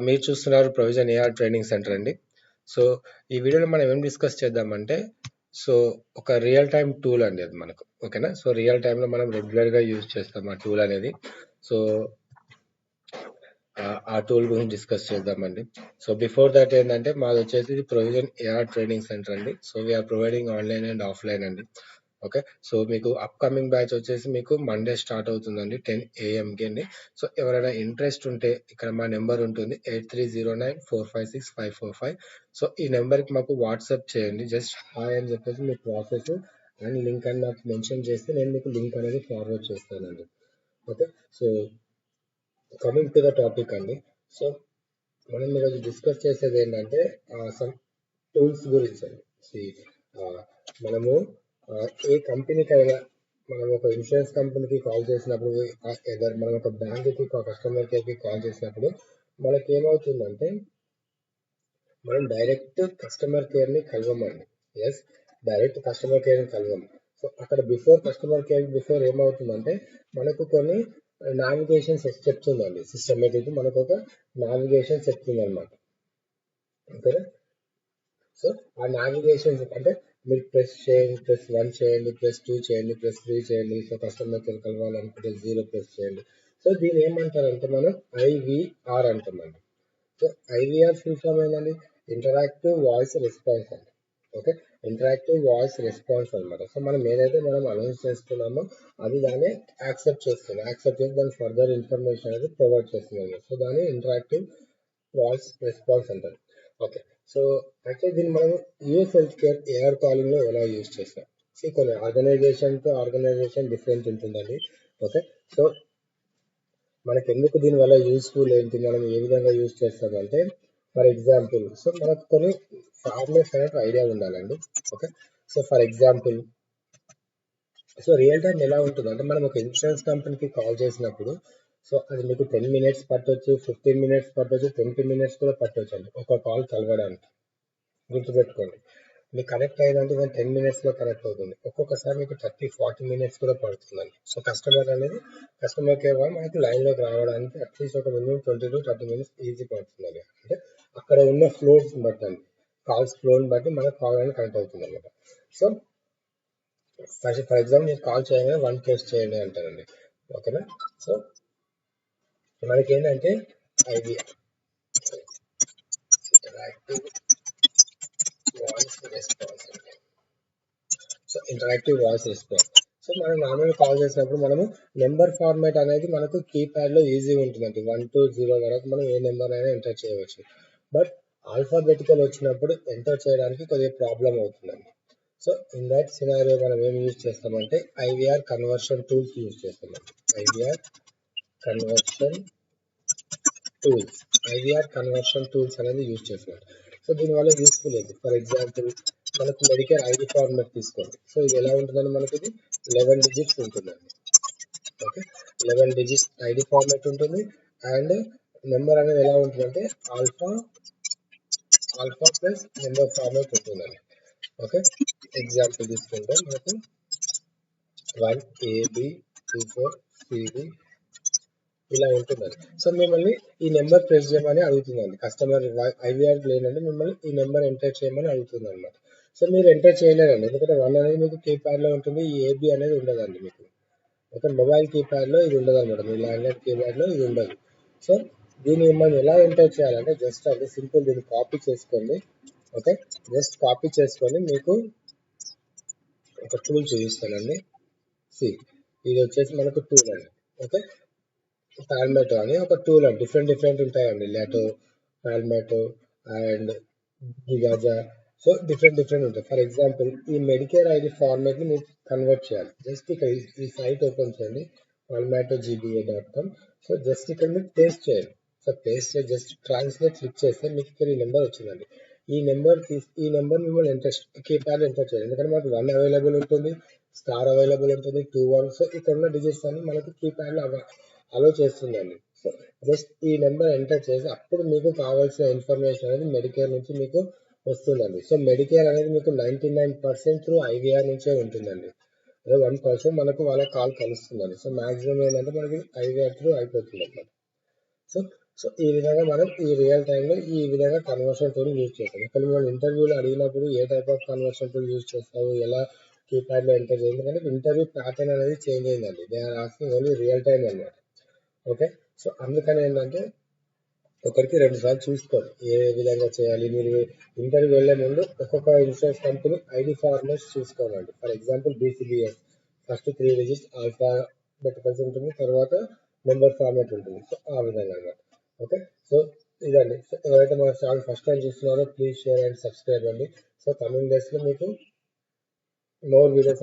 మీరు చూస్తున్నారు provision AR training centre అండి. సో ఈ వీడియోలో మనం ఏం డిస్కస్ చేద్దామంటే, సో ఒక రియల్ టైమ్ టూల్ అండి అది మనకు, ఓకేనా. సో రియల్ టైంలో మనం రెగ్యులర్గా యూజ్ చేస్తాం ఆ టూల్ అనేది. సో ఆ టూల్ గురించి డిస్కస్ చేద్దామండి. సో బిఫోర్ దట్ ఏంటంటే, మాది వచ్చేసి ప్రొవిజన్ ఏఆర్ ట్రైనింగ్ సెంటర్ అండి. So we're providing online and offline అండి. ఓకే, సో మీకు అప్కమింగ్ బ్యాచ్ వచ్చేసి మీకు మండే స్టార్ట్ అవుతుందండి 10 AM అండి. సో ఎవరైనా ఇంట్రెస్ట్ ఉంటే ఇక్కడ మా నెంబర్ ఉంటుంది 8309456545. సో ఈ నెంబర్కి మాకు వాట్సాప్ చేయండి. జస్ట్ హాయ్ అని చెప్పేసి మీ ప్రాసెస్ అండ్ లింక్ అని నాకు మెన్షన్ చేస్తే నేను మీకు లింక్ అనేది ఫార్వర్డ్ చేస్తానండి. Okay, so coming to the topic అండి. సో మనం ఈరోజు డిస్కస్ చేసేది ఏంటంటే సమ్ టూల్స్ గురించి అండి. మనము ఏ కంపెనీకైనా, మనం ఒక ఇన్సూరెన్స్ కంపెనీకి కాల్ చేసినప్పుడు, ఏదైనా మనం ఒక బ్యాంక్కి కస్టమర్ కేర్కి కాల్ చేసినప్పుడు మనకి ఏమవుతుందంటే, మనం డైరెక్ట్ కస్టమర్ కేర్ని కలవమండి. ఎస్, డైరెక్ట్ కస్టమర్ కేర్ని కలవము. సో అక్కడ బిఫోర్ ఏమవుతుందంటే, మనకు కొన్ని నావిగేషన్ చెప్తుందండి. సిస్టమేటిక్ మనకు ఒక నావిగేషన్ చెప్తుంది అనమాట. ఓకేనా. సో ఆ నావిగేషన్ అంటే మీరు ప్రెస్ చేయండి, ప్రెస్ 1 చేయండి, ప్రెస్ 2 చేయండి, ప్రెస్ 3 చేయండి. సో కస్టమర్ కేర్ కలవాలనుకుంటే 0 ప్రెస్ చేయండి. సో దీన్ని ఏమంటారంటే మనం ఐవిఆర్ అంటామండి. సో ఐవిఆర్ ఫుల్ ఫామ్ ఏంటండి? ఇంటరాక్టివ్ వాయిస్ రెస్పాన్స్ అండి. ఓకే, ఇంటరాక్టివ్ వాయిస్ రెస్పాన్స్ అనమాట. సో మనం ఏదైతే అనౌన్స్ చేస్తున్నామో అది దాన్ని యాక్సెప్ట్ చేస్తుంది. యాక్సెప్ట్ చేసి దాని ఫర్దర్ ఇన్ఫర్మేషన్ అనేది ప్రొవైడ్ చేస్తుంది. సో దాన్ని ఇంటరాక్టివ్ వాయిస్ రెస్పాన్స్ అంటారు. ఓకే, సో యాక్చువల్లీ దీన్ని మనం US health care AR calling లో ఎలా యూజ్ చేస్తాం? కొన్ని ఆర్గనైజేషన్ తో ఆర్గనైజేషన్ డిఫరెంట్ ఉంటుందండి. ఓకే, సో మనకి ఎందుకు దీని వల్ల యూస్ఫుల్ ఏంటి, మనం ఏ విధంగా యూజ్ చేస్తామంటే, ఫర్ ఎగ్జాంపుల్ సో మనకు కొన్ని ఫార్మాట్స్ అనేది ఐడియా ఉండాలండి. Okay, so for example so real time ఎలా ఉంటుంది అంటే, మనం ఒక ఇన్సూరెన్స్ కంపెనీకి కాల్ చేసినప్పుడు సో అది మీకు 10 minutes పట్టొచ్చు, 15 minutes పట్టొచ్చు, 20 minutes కూడా పట్టొచ్చు అండి ఒక కాల్ కలవడానికి. గుర్తుపెట్టుకోండి, మీకు కనెక్ట్ అయ్యిందంటే 10 minutes లో కనెక్ట్ అవుతుంది. ఒక్కొక్కసారి మీకు 30-40 minutes కూడా పడుతుందండి. సో కస్టమర్ కేర్ వాళ్ళు మనకి లైన్లోకి రావడానికి అట్లీస్ట్ ఒక మినిమం 20-30 minutes ఈజీ పడుతుందండి. అంటే అక్కడ ఉన్న ఫ్లోస్ బట్టి, కాల్స్ ఫ్లోని బట్టి మనకు కాల్ అనేది కనెక్ట్ అవుతుంది అనమాట. సో ఫర్ ఎగ్జాంపుల్ మీరు కాల్ చేయగానే 1 ప్రెస్ చేయండి అంటారండి. ఓకేనా. సో మనకి ఏంటంటే IVR interactive voice response. So interactive voice response. So మనం నార్మల్ కాల్ చేసినప్పుడు మనము నెంబర్ ఫార్మాట్ అనేది మనకు కీప్యాడ్ లో ఈజీగా ఉంటుందండి. 1 to 0 వరకు మనం ఏ నెంబర్ అయినా ఎంటర్ చేయవచ్చు. బట్ ఆల్ఫాబెటికల్ వచ్చినప్పుడు ఎంటర్ చేయడానికి కొద్దిగా ప్రాబ్లం అవుతుందండి. సో ఇన్ దట్ సినారియో మనం ఏం యూజ్ చేస్తామంటే ఐవిఆర్ కన్వర్షన్ టూల్స్ యూజ్ చేస్తామండి. ఐవిఆర్ కన్వర్షన్ టూల్స్ అనేది యూజ్ చేస్తున్నాం. సో దీనివల్ల యూస్ఫుల్ ఏంటి? ఫర్ ఎగ్జాంపుల్ మనకు మెడికేర్ ఐడి ఫార్మాట్ తీసుకోండి. సో ఇది ఎలా ఉంటుందని మనకి ఇది 11 digits ఉంటుందండి. ఓకే, 11 digits ఐడి ఫార్మాట్ ఉంటుంది. అండ్ నెంబర్ అనేది ఎలా ఉంటుందంటే ఆల్ఫా ప్లస్ నెంబర్ ఫార్మాట్ ఉంటుందండి. ఓకే, ఎగ్జాంపుల్ తీసుకుంటే మనకు 1AB24CD ఇలా ఉంటుందండి. సో మిమ్మల్ని ఈ నెంబర్ ప్రెస్ చేయమని అడుగుతుందండి. కస్టమర్ ఐవిఆర్ లేనంటే మిమ్మల్ని ఈ నెంబర్ ఎంటర్ చేయమని అడుగుతుంది అనమాట. సో మీరు ఎంటర్ చేయలేరండి, ఎందుకంటే 1 అనేది మీకు కీప్యాడ్ లో ఉంటుంది, ఈ ఏబి అనేది ఉండదండి మీకు. ఓకే, మొబైల్ కీప్యాడ్ లో ఇది ఉండదు అనమాట, మీ ల్యాండ్లైన్ కీప్యాడ్ లో ఇది ఉండదు. సో దీన్ని మనం ఎలా ఎంటర్ చేయాలంటే జస్ట్ అది సింపుల్, దీన్ని కాపీ చేసుకోండి. ఓకే, జస్ట్ కాపీ చేసుకొని మీకు ఒక టూల్ చూపిస్తానండి. ఇది వచ్చేసి మనకు టూల్ అండి. ఓకే, పాల్మెటో అని ఒక టూల్ అండి. డిఫరెంట్ ఉంటాయండి. లాటో, పాల్మెటో అండ్ గిగాజా. సో డిఫరెంట్ ఉంటాయి. ఫర్ ఎగ్జాంపుల్ ఈ మెడికేర్ ఐడి ఫార్మాట్ ని మీరు కన్వర్ట్ చేయాలి. జస్ట్ ఇక్కడ ఈ సైట్ ఓపెన్ చేయండి, palmetogba.com. సో జస్ట్ ఇక్కడ మీరు పేస్ట్ చేయండి. సో పేస్ట్ చేసి జస్ట్ ట్రాన్స్లేట్ క్లిక్ చేస్తే మీకు ఇక్కడ ఈ నెంబర్ వచ్చిందండి. ఈ నెంబర్ మిమ్మల్ని కీప్యాడ్ ఎంటర్ చేయాలి, ఎందుకంటే మనకు 1 అవైలబుల్ ఉంటుంది, స్టార్ అవైలబుల్ ఉంటుంది, 2 1. సో ఇక్కడ ఉన్న డిజిట్స్ అన్ని మనకి కీప్యాడ్ లో అలో చేస్తుందండి. సో జస్ట్ ఈ నెంబర్ ఎంటర్ చేసి అప్పుడు మీకు కావాల్సిన ఇన్ఫర్మేషన్ అనేది మెడికేర్ నుంచి మీకు వస్తుందండి. సో మెడికేర్ అనేది మీకు 99% త్రూ ఐవిఆర్ నుంచే ఉంటుందండి. అదే 1% మనకు వాళ్ళ కాల్ కలుస్తుందండి. సో మాక్సిమం ఏంటంటే మనకి ఐవిఆర్ త్రూ అయిపోతుంది అన్నమాట. సో సో ఈ విధంగా మనం ఈ రియల్ టైంలో ఈ విధంగా కన్వర్షన్ టూల్ యూజ్ చేస్తాం. ఇక్కడ మనం ఇంటర్వ్యూలో అడిగినప్పుడు ఏ type of conversion tool use చేస్తావు, ఎలా కీప్యాడ్లో ఎంటర్ చేయాలి, ఎందుకంటే ఇంటర్వ్యూ ప్యాటర్న్ అనేది చేంజ్ అయిందండి. They are asking only real time అన్నమాట. ఓకే, సో అందుకని ఏంటంటే ఒకరికి 2 సార్లు చూసుకోండి ఏ విధంగా చేయాలి. మీరు ఇంటర్వ్యూ వెళ్ళే ముందు ఒక్కొక్క ఇన్సూరెన్స్ కంపెనీ ఐడి ఫార్మాట్స్ చూసుకోనండి. For example BCBS first 3 digits alphabeticals ఉంటుంది, తర్వాత నెంబర్ ఫార్మాట్ ఉంటుంది. సో ఆ విధంగా అన్నమాట. ఓకే, సో ఇదండి. సో ఎవరైతే మన ఛానల్ ఫస్ట్ టైం చూస్తున్నారో ప్లీజ్ షేర్ అండ్ సబ్స్క్రైబ్ అండి. సో కమింగ్ డేస్లో మీకు మోర్ వీడియోస్